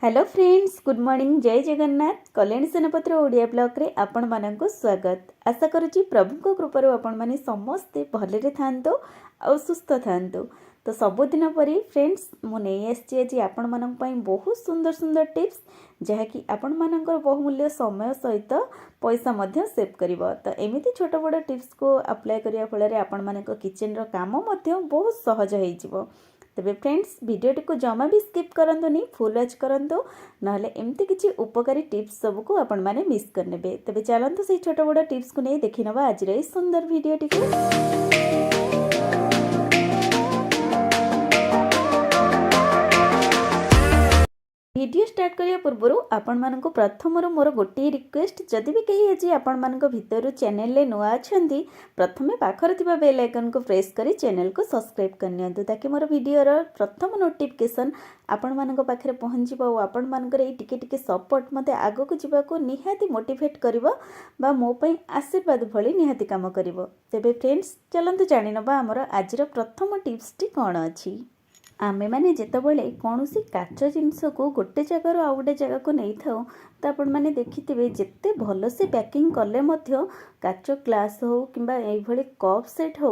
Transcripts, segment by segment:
Hello friends, good morning. जय Jagannath. Kalyani सेनापतिर Odia blog रे आपण मानक स्वागत। आशा करुच्ची प्रभु कृपार आपण माने समस्ते भलरे थांतो और सुस्थ थांतो। तो सबुदिन परी फ्रेंड्स मु नहीं आसी आज आपण मानक पई बहुत सुंदर सुंदर टिप्स जहाँकि आपण मानकर बहुमूल्य समय सहित पैसा मध्य सेव करिवो। तो एमिति छोट बड़ टिप्स को अप्लाई करिया फल आपण मानक किचन रो काम मध्य बहुत सहज होई जिवो। तेबे फ्रेंड्स भिडियोटी को जमा भी स्किप करंतुनी, फुल वॉच करंतु, नहले एमती किछि उपकारी टिप्स सब को आपण माने मिस करनेबे। तेबे चलंतु से छोट बड़ टिप्स को नहीं देखि नबा आज रे सुंदर भिडियोटी को। वीडियो स्टार्ट करिया पूर्व आपण मानक प्रथम मोर गोटे रिक्वेस्ट, जदि भी कहीं आज आपण मानक भितर चैनल ले नुआ अछंती प्रथमे पाखर थिबा बेल आइकन को प्रेस करी चैनल को सब्सक्राइब करनियंतु ताकि मोर वीडियो रो प्रथम नोटिफिकेशन आपण मानक पाखरे पहुंच जिवो। आपण मानकर ए टिके टिके सपोर्ट मते आगो को जिबा को निहाती मोटिवेट करिवो बा मो पई आशीर्वाद भली निहाती काम करिवो। तेबे फ्रेंड्स चलंतु जानि नबा हमर आजिर प्रथम टिप्स टी कोन अछि। आमे माने जेतबेले कौनसी काच जिनस को गोटे जगार आउ गोटे जगह को नहीं थाउ तो आपण माने देखिथिबे जेते भल से पैकिंग कले मध्य काच ग्लास हो किंबा एई भली कप सेट हो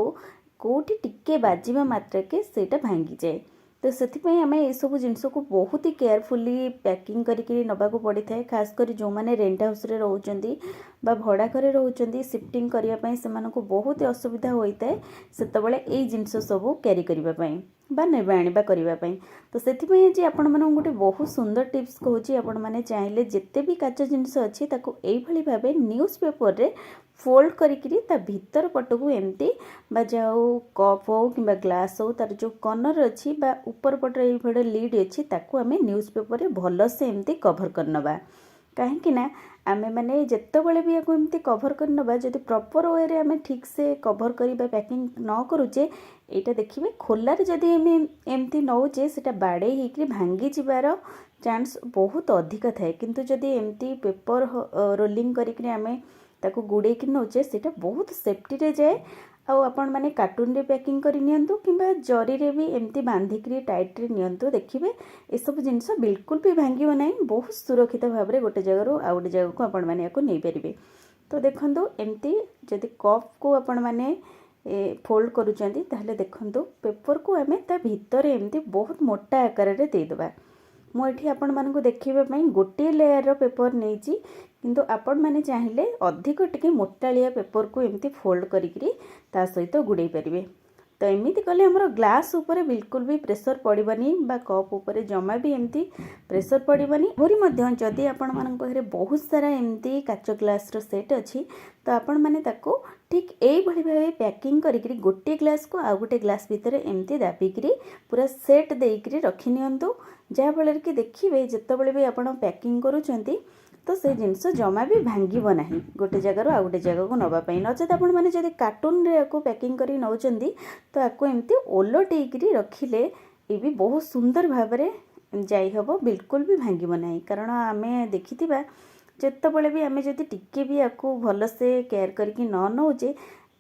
कोठी टिके बाजिबा मात्रके सेटा भांगी जाए। तो से आम ये सब जिनस को बहुत ही केयरफुली पैकिंग करके नबाक पड़ी था। खास कर जो मैंने रेंट हाउस रे रहउचंती बा भड़ा घरे रहउचंती शिफ्टिंग करिया पई सेमानन को बहुत ही असुविधा होइता है सेतबेले एई जिनस सब कैरी करिबा पई बा नेबा आनिबा करिबा पई। तो सेथिपई जे आपण मानन गोटे बहुत सुंदर टिप्स कहूची, आपण माने चाहिले जेते भी काच जिनस अछि ताको एई भली भाबे न्यूज़ पेपर रे फोल्ड करिकरी ता भीतर पटकू एमती बा जाओ कप हो कि ग्लास हो तार जो कॉर्नर अच्छी बा ऊपर पटर ये लीड अच्छी ताकू आमे न्यूज़ पेपर रे भल से एमती कवर करनबा। कहीं ना आमे माने जेतेबेले भी याको एमती कवर करनबा जदि प्रॉपर वे रे आमे ठीक से कवर करिबा पैकिंग न करूचे एटा देखिबे खोलार जदि आमे एमती नौचे सेटा बाडे हिकरी भांगी जिबार चांस बहुत अधिक थाए। किंतु जदि एमती पेपर रोलिंग करिकरी आमे ताको गुड़े कि नौचे सेटा बहुत सेफ्टी रे जाए। आउ आपण माने कार्टून रे पैकिंग करी नियंतु किंबा जरी रे भी एमती बांधिकरी टाइट रे नियंतु, देखिबे ए सब जिंस बिल्कुल भी भांगिबो नाही। बहुत सुरक्षित भाव रे गोटे जगह रो आ गोटे जगह को आपण माने याको नै परिबे। तो देखंतु एमती जदि कप को आपण माने फोल्ड करूचंती ताहले देखंतु पेपर को आमे ता भीतर एमती बहुत मोटा आकार रे दे देबा। मु एठी आपण मानकु देखिबा पई गोटे लेयर रो पेपर नेची, किंतु आपण माने चाहिले अधिक टिके मोटालिया पेपर को एमती फोल्ड करिकरी ता सहित गुड़े परिबे। तो एमिति कले हमर ग्लास ऊपर बिल्कुल भी प्रेशर पड़िबनी बा कप ऊपर जमा भी एमती प्रेशर पड़िबनी। होरी मध्य जदि आपण मानक पाखरे बहुत सारा एमती काच ग्लास रो सेट अछि तो आपण माने ताको ठीक एई भली भाबे पैकिंग करिकरी गोटे ग्लास को आ गोटे ग्लास भितर एमती दाबिकरी पूरा सेट देइकरी रखि नियंतु। जहा फल कि देखिए जितेबाला भी आप पैकिंग करुँच तो से जिनस जमा भी भांगब ना गोटे जगार आ गोटे जगह को नापी। नचेत आप कार्टून रे आपको पैकिंग कर नौकरी तो आपको एमती ओलटेकरी रखिले ये भी बहुत सुंदर भाव में जाइहब, बिल्कुल भी भांगब ना। कारण आम देखि जितेबाला भी आम जब टिके भी आपको भलसे केयर करके न नौचे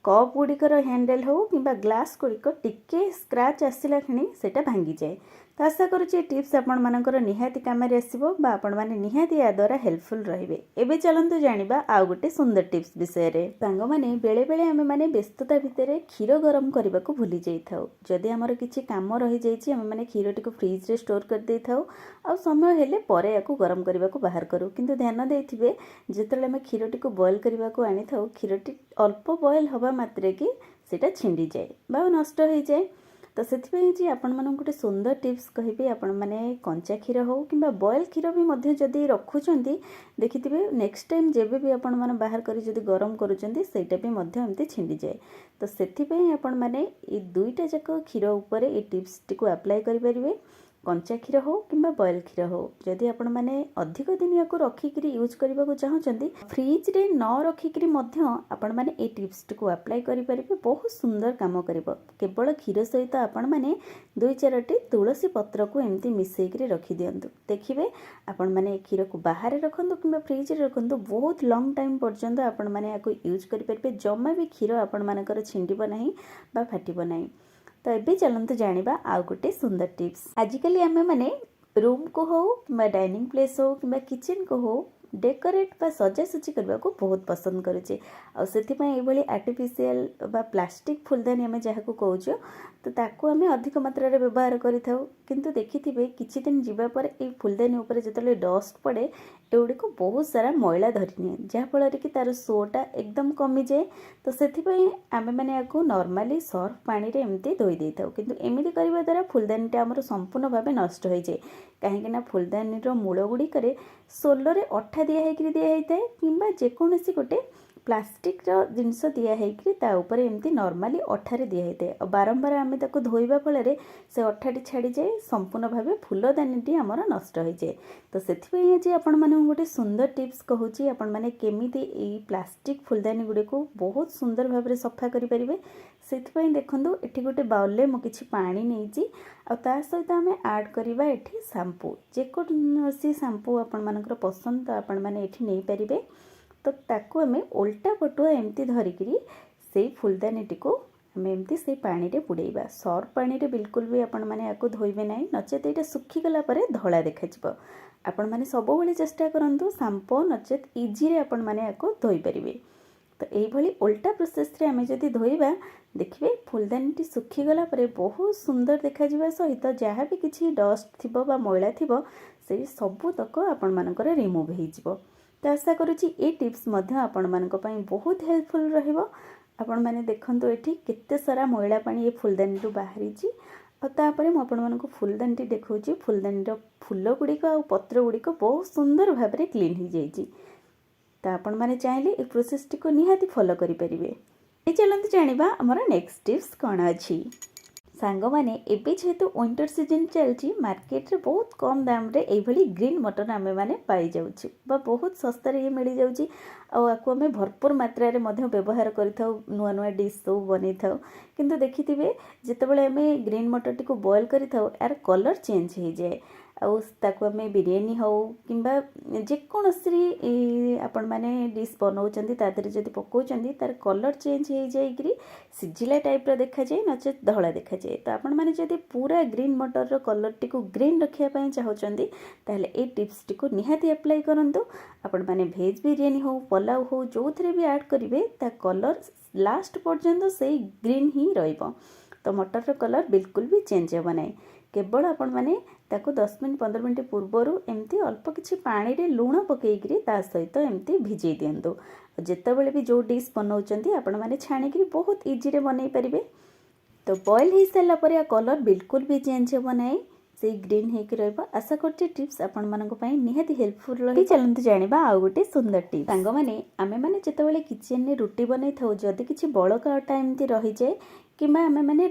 कप गुड़िकर हैंडल हो कि ग्लास गुड़िक टिके स्क्राच आसला क्षणी सेटा भांगी जाए। तो आशा करुच्चे टिप्स आपण मानकर निहाती काम आसो बा आपण माने निहाती या द्वारा हेल्पफुल रहिबे। एबे चलंतु जानिबा आ गोटे सुंदर टिप्स विषय रे। सांग माने बेले बेले आमे माने व्यस्तता भितरे क्षीर गरम करबा को भूली जाई थाउ। जदि हमर किछि काम रहि जाईछि आमे माने क्षीरटी को फ्रिज रे स्टोर कर देई थाउ आ समय हेले परे याकू गरम करबा को बाहर करू। किंतु ध्यान देइथिबे जेतेले आमे क्षीरटी को बॉयल करबा को आनी थाउ क्षीरटी अल्प बॉयल हवा मात्रे कि सेटा छिंडी जाए बा नष्ट हो जाए। तो से आपण मन गोटे सुंदर टिप्स कहिबे, आपण माने कंचा क्षीर हो कि बॉयल क्षीर भी मध्य जदि रखुचंती देखिथिबे नेक्स्ट टाइम जेबे भी आपण मन बाहर करी जदि गरम करूचंती सेटा भी मध्य एमती छिंडी जाए। तो सेथिपई आपण माने ए दुईटा जाक क्षीर ऊपर ए टिप्स टिको अप्लाई करि परिबे। कंचा क्षीर हो कि बॉयल क्षीर हो जदि आपण माने अधिक दिन याको रखिकरी यूज करबा को चाहउचंती फ्रिज रे न रखिकरी मध्य आपण माने ए टिप्स टिको अप्लाई करि परिबे। बहुत सुंदर काम करिवो। केवल क्षीर सहित आपण माने 2-4टी तुलसी पत्र को एमती मिसेइकरी रखि दियंतु। देखिबे आपण माने क्षीर को बाहर रखंतु कि फ्रिज रे रखंतु बहुत लॉन्ग टाइम पर्यंत आपण माने याको यूज करि परिबे। जम्मा भी क्षीर आपण मानकर छिंडिबो नाही बा फाटिबो नाही। तो ये चलते जानिबा आउ गोटे सुंदर टिप्स। आजिकली आमे माने रूम को हो कि डाइनिंग प्लेस हो कि किचन को हो डेकोरेट बा सजासजी करने को बहुत पसंद करुचे आउे आर्टिफिशियल बा प्लास्टिक फुलदानी आम जहाँ को कहूँ तो ताकू आम अधिक मात्रा व्यवहार करूँ देखिथे किछि दिन जीवा पर ए फुलदानी उपर जो डस्ट पड़े एगुड़ी बहुत सारा मैला धरी जहाँफल कि तार शोटा एकदम कमी जाए तो से आम मैंने आपको नॉर्मली सर्फ पानी रे एमती धोई दे था किंतु एमती करने द्वारा फुलदानीटा आमर संपूर्ण भाव नष्ट हो जाए कहीं फुलदानी मूल गुड़िक सोलर अठा दिखाई दिखाई कि जेकोसी गोटे प्लास्टिक जिनस दिखाई ताऊपर एमती नॉर्मली अठारे दिखाई और बारंबार आम ताको धोइबा फल से अठाटी छाड़ी जाए संपूर्ण भाव फुलदानी आमर नष्ट हो जाए तो से आज आपण मानक गोटे सुंदर टिप्स कहूँ आपण मैंने केमिति प्लास्टिक फुलदानी गुड़ी को बहुत सुंदर भाव सफा करें से देखूँ ये गोटे बाउल में किसी पानी नहीं आ सहित आम ऐड करवा ये शैम्पू जेकोसी शैम्पू आपण मानकर पसंद तो आपण मैंने ये नहीं पारे तो ताकू आम उल्टा पटुआ एमती धरिकी से फुलदानी को आम एमती से पानी रे बुड़ेबा सर्फ पानी रे बिल्कुल भी आपण मैंने आपको धोइबे नहीं नचेत ये सुखीगला धला देखा आपण मैंने सब चेष्टा करूँ शैम्पू नचेत इजी रे आपण मैंने आपको धोई पारे तो यही उल्टा प्रोसेस रे आम जदि धोइबा देखिए फुलदानी सुखीगला बहुत सुंदर देखा सहित जहाँ भी किसी डस्ट थी मैला थी से सबू तक आपण मानकर रिमूव हो तो आशा करुँची ये टिप्स आपण मानक बहुत हेल्पफुल रहिबो आपण माने देखंतु एठी केते सारा मैला पानी ये फुलदानी रु बाहरी तापर मुझे आपण मानक फुलदानी देखौची फुलदानी फुल गुड़िक आ पत्र गुड़िक बहुत सुंदर भाव में क्लीन हो जाइए तो आपण माने चाहिले ए प्रोसेस टी को निहाती फॉलो करि परिबे। चलते जानिबा हमर नेक्स्ट टिप्स कौन अच्छी सांग मैंने एवं जेहेतु विंटर सीजन चलती मार्केट रे बहुत कम दाम रे एभली ग्रीन मटर आमे माने पाई जाउची बा बहुत सस्ता रे मिल जाउची आको आमे भरपूर मात्रा रे मध्य व्यवहार करिथाउ नुआ नुआ डिश सब बनै थाउ किंतु देखिथिबे जेतेबेले आमे ग्रीन मटर टी को बॉईल करिथाउ यार कलर चेंज हो जाए आको आम बिरियानी हो कि जेकोसी आपण मैंने डिश बनाऊँच तादेह जब पकाउं तार कलर चेंज हो जाए सिझिला टाइप देखा जाए नचे धला देखा जाए तो आपण मैंने जब पूरा ग्रीन मटर कलर टी को ग्रीन रखापी चाहते ताहले ए टिप्स टी को निहाती अप्लाई करंतु आपण मैंने भेज बिरियानी हो पुलाव हो जो थे भी ऐड करेंगे ता कलर लास्ट पर्यंत से ग्रीन ही रहिबो तो मटर कलर बिल्कुल भी चेंज हो ना केवल आपण मैंने ताको 10 मिनट 15 मिनट पूर्वर एमती अल्प किछि पानी रे लूण पकईकरी ता सहित एमती भिजई दिंतु जितेबाला भी जो डिश बनाऊँच आपण मैंने छाणिकी बहुत इजी रे बनई पारे तो बॉईल हो सारापर कलर बिल्कुल भी चेंज हो ना से ग्रीन होकर रहा आशा करछे टिप्स आपण मानक पई निहाती हेल्पफुल रही। चलते जानिबा आ गोटे सुंदर टिप्स सांग माने आमे माने जेतेबाला किचन रे रुटी बनै थाउ जदि किछि बळका अटा एमती रही जाए किंबा आमे माने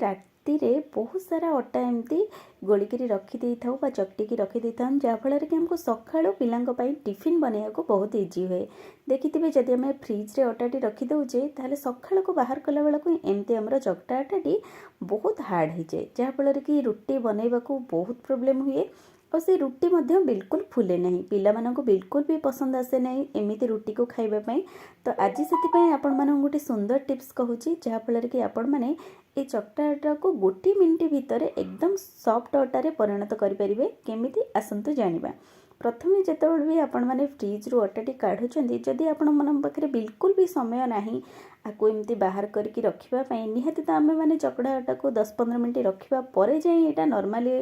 रे बहुत सारा अटा एमती गोलिकी रखी था चकटिकी रखी था जहाँफल कि हमको सकाळु पिलांक पई टिफिन बनैया को बहुत इजी हुए देखिथे जदि आम फ्रिज रे अटाटी रखी दौचे ताहले सकाळ को बाहर कला बेला को एमती हमर चकटा अटाटी बहुत हार्ड हो जाए जहाँफल कि रुटी बनैबा को बहुत प्रोब्लेम हुए और से रुटी मध्य बिल्कुल फुले नहीं पिला मानक बिल्कुल भी पसंद आसे नहीं एमती रुटी को खाइबा तो आज से आपण मानक गोटे सुंदर टिप्स कहूँ जहाँफल कि आपण माने ये चकटा अटा को गोटे मिनिट भितर एकदम सॉफ्ट अटारे परिणत करें केमिति आसतु जानिबा। प्रथमे जेतेबेले भी आपण माने फ्रिज रू अटाटी काढुचंदी जदि आपण मन पाखरे बिल्कुल भी समय नाही आको एमती बाहर करके रखिबा पई निहाती तो आमे माने चकड़ा अटा को 10-15 मिनिट रखिबा परे जाई एटा नॉर्मली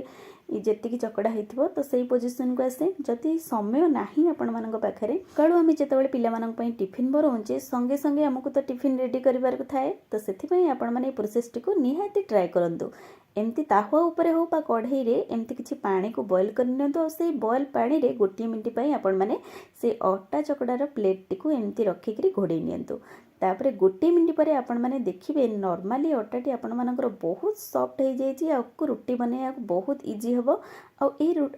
जेतिकी चकड़ा होइथिबो तो सही पोजीशन को आसे जदि समय नाही आपण मानक पाखरे काळू आमे जेतेबेले पिला मानक पई टिफिन बरौचे संगे संगे हमको तो टिफिन रेडी करिवार को थाए तो सेथि पई आपण माने प्रोसेस टी को निहाती ट्राई करंतु एमती ताहुआ उपरे हो बा कढ़ई रे एमती किछि पानी को बॉईल कर नियंतु और से बॉईल पानी रे गोटे मिनिट पई आपण माने से अटा चकड़ार प्लेट टी को एमती रखिकरी घोड़े नियंतु तापरे गोटे मिनिट पर आपण माने देखिबे नॉर्मली अटाटी आपण मानकर बहुत सॉफ्ट हो जाइए आपको रुटी बनैया बहुत इजी हम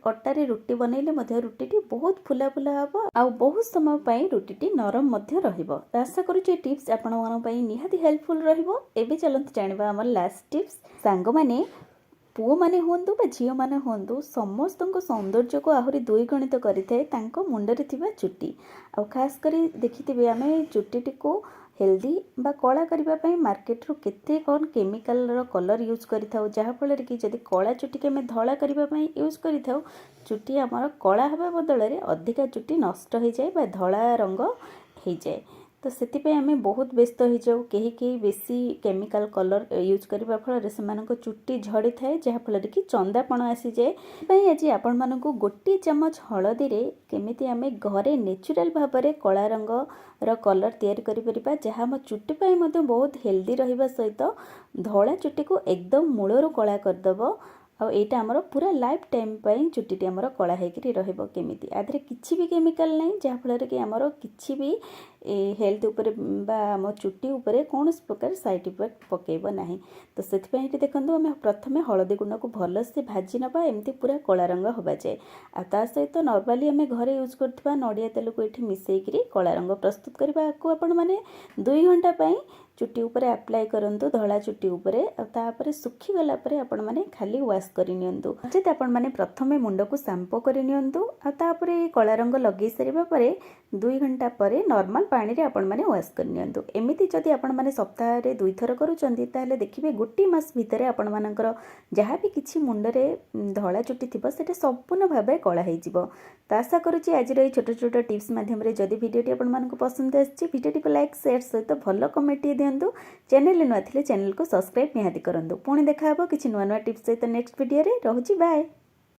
अटारे रुटी बनैले मध्य रुटी बहुत फुला फुला हम आ बहुत समय पाई रुटी नरम मध्य रहिबो। आशा करूँ टिप्स आपण मानक पई निहाती हेल्पफुल रहिबो। एबे चलंत जानिबा हमर लास्ट टिप्स सांग माने पुओ माने होंदु बा झियो माने होंदु समस्त सौंदर्य को आहुरी द्विगुणित करिथे तांको मुंडरे थिबा चुट्टी आ खास करी देखिथिबे आमे चुट्टीटी को हेल्दी बा कला करने मार्केट रू केते कौन केमिकल कलर यूज करिथाउ जहाँफल कि जदि कला चुटी के धला करने यूज करिथाउ चुटी आमर कला हवा बदल में अधिका चुटी नष्ट हो जाए बा धला रंग हो जाए। तो से आम बहुत व्यस्त हो जाऊ कहीं बेसी केमिकल कलर यूज करने फल से चुट्टी झड़ी थाए जहाँफल कि चंदापण आसी जाए। आज आपण मानक गोटे चामच हलदी रे केमिति आम घरे नेचुरल भाव में कला रंग कलर तैयारी करिपरिबा जहाँ आम चुट्टी पाई मध्य बहुत हेल्दी रहिबा सहित धला चुट्टी को एकदम मूलरू कला करदब। आ एटा आमर पूरा लाइफ टाइम पाई चुट्टी आमर कला होकर रहिबो केमिति आधे किछि भी केमिकल नहीं जहाँफल कि आमर किछि भी हेल्थ उपरे बा आम चुट्टी उपरे कौन प्रकार साइड इफेक्ट पकेब नहीं। तो से देखो आम प्रथम हलदी गुंड को भलसे भाजी नवा एमती पूरा कला रंग हवा जाए आ ता सहित नॉर्मली आम घरे यूज करथिबा नड़िया तेल को ये मिसेकरी कला रंग प्रस्तुत करने को आपण मैंने 2 घंटा पाई चुट्टी उपरे अप्लाई करंतु धला चुट्टी उपरे तापर सुखी गला परे आपण माने खाली वाश करि नियंतु। जदि आपण माने प्रथमे मुंड को शैम्पू करि नियंतु आ तापर कला रंग लगे सारिबा परे 2 घंटा परे नॉर्मल पानी रे आपण माने वाश करि नियंतु। एमिति जदि आपण माने सप्ताह रे 2 थर करूचंती ताले देखिबे गोटी मास भितरे आपण मानकर जहाँ भी किछि मुंड रे धला चुट्टी थिबो सेटा संपूर्ण भाबे कला हे जिवो। तो आशा करूची आज रे छोट छोट टिप्स माध्यम रे जदि वीडियोटी आपण मानक पसंद आछि वीडियोटी को लाइक शेयर सहित भलो कमेंट दियंतु। चैनल नुआ थिले चैनल को सब्सक्राइब निहाती करंतु। पुणी देखा किछि नुआ नुआ टिप्स सहित नेक्स्ट वीडियो रे। रहूची बाय।